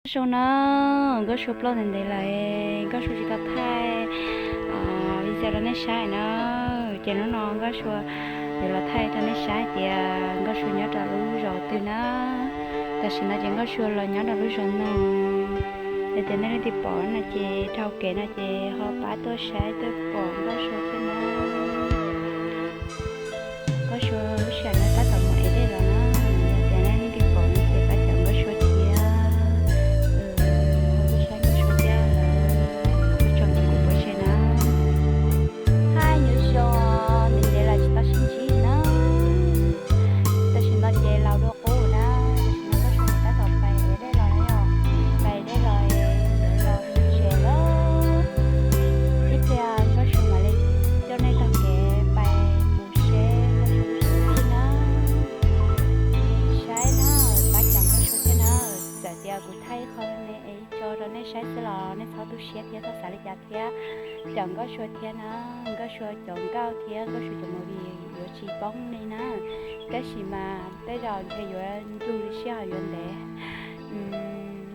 số nó có số plot này lại có số chỉ có thay bây giờ nó sai nó chỉ nó có số thì là thay cho nó sai thì có số nhớ trả lũ rồi từ nó ta xin nó chỉ có số là nhớ trả lũ rồi nó để từ nó đi bỏ nó chỉ thâu kệ nó chỉ họ bắt tôi sai tôi bỏ có số cho nó có số sai nó bắt đầu mọi đây là nó để nó đi bỏ nó chỉ bắt đầu có số chẳng có số thiên á, có số chọn cao thiên, có số chọn một gì, có chỉ bóng này nè, cái gì mà tới giờ thì du lịch xe rồi đấy,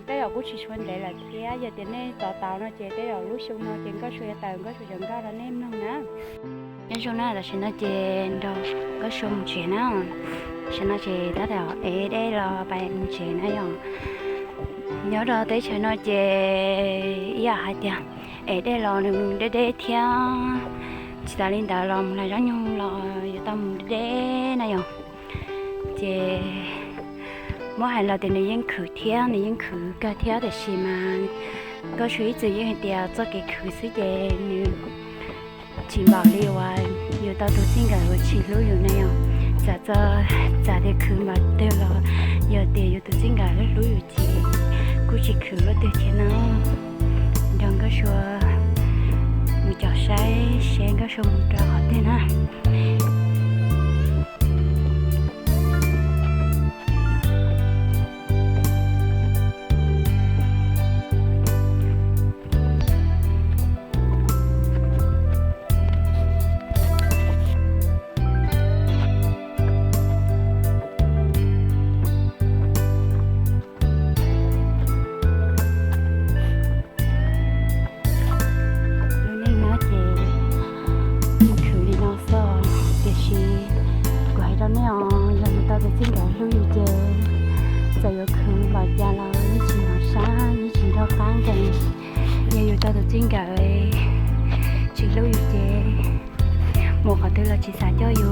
tới giờ cũng chỉ xuân đấy là thế, giờ thì nên tàu nó chỉ tới giờ lúc xuống nó chỉ có số tàu, có số chọn cao là nem không nè, cái số này là chỉ nó chỉ đâu, có số một chuyện á, chỉ nó chỉ tới giờ ở đây là bài một chuyện này rồi, nhớ đó tới chuyện nó chỉ hai tiếng. Ở đây là mình để theo chỉ là linh đạo làm là giống như là tâm để này rồi chị mỗi ngày là tiền này khử theo này những khử cả theo để xí mà có suy từ những tiền cho cái khử xí để như chỉ bảo liệu à nhiều tao tôi xin cả chỉ lưu nhiều này rồi giả để khử mà đều là giờ tiền nhiều tôi xin cả lưu nhiều chị cũng chỉ khử là tiền thế nào đừng có số mình chọn sai sẽ có số một trò họ tên ha một họ tư là chỉ xả cho dù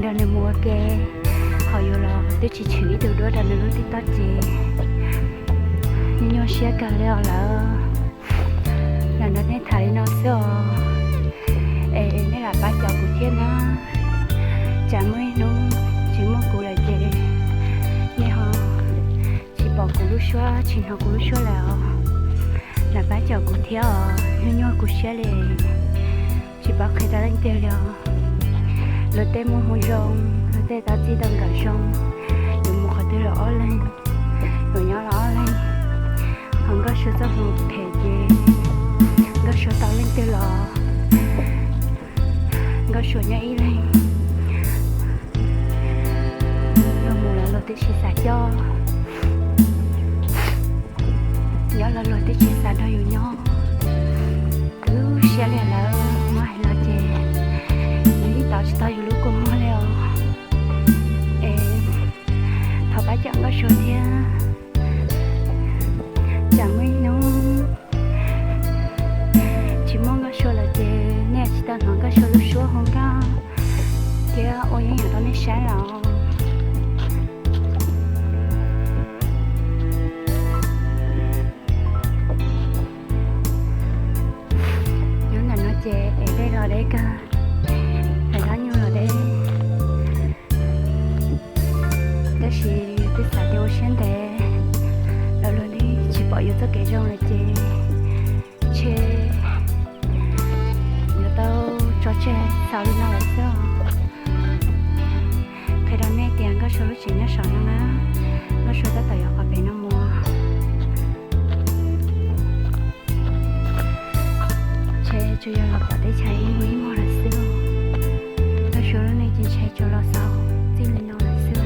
đơn này mua kê họ dù là tôi chỉ chửi từ đó đơn này lúc tí tắt gì nhưng nhau xe cả leo là nó nên thấy nó sợ nên là ba cháu của thiên á chả mới nó chỉ muốn cụ là gì nhưng họ chỉ bỏ cụ lúc xóa chỉ họ cụ lúc xóa là ba cháu của thiên nhưng nhau của xe liền chỉ bảo khi ta đánh tiêu rồi, lỡ tay mua hoa rong, lỡ tay ta chỉ đằng cả rong, dùng một cái tiêu là lên, rồi nhỏ là lên, không có số tao không thể gì, có số tao lên tiêu là, có số nhảy lên, rồi một là lỡ tay chỉ xả cho, nhỏ là lỡ tay chỉ xả đôiอยู่nhỏ, cứ xe liền là tao dù lúc cũng mua leo thọ bá chẳng có số thia chẳng mấy nấu chỉ mong có số là gì nè chỉ tao nói có số lúc số không có kia ôi những tao nên sáng rồi những người nói chè ở đây rồi đấy cơ chỉ biết xả tiêu xén thế, rồi đi chỉ bỏ vô tất cả trong là chê, người tao cho chê sao đi nào lại sao, khi đó nghe tiếng có số lúc chỉ nhớ sợ nó á, có số ta tự học về nó mua, chê chủ yếu là bỏ để chạy quý mua là sao, có số lúc này chỉ chạy cho là sao, chỉ lên nó là sao.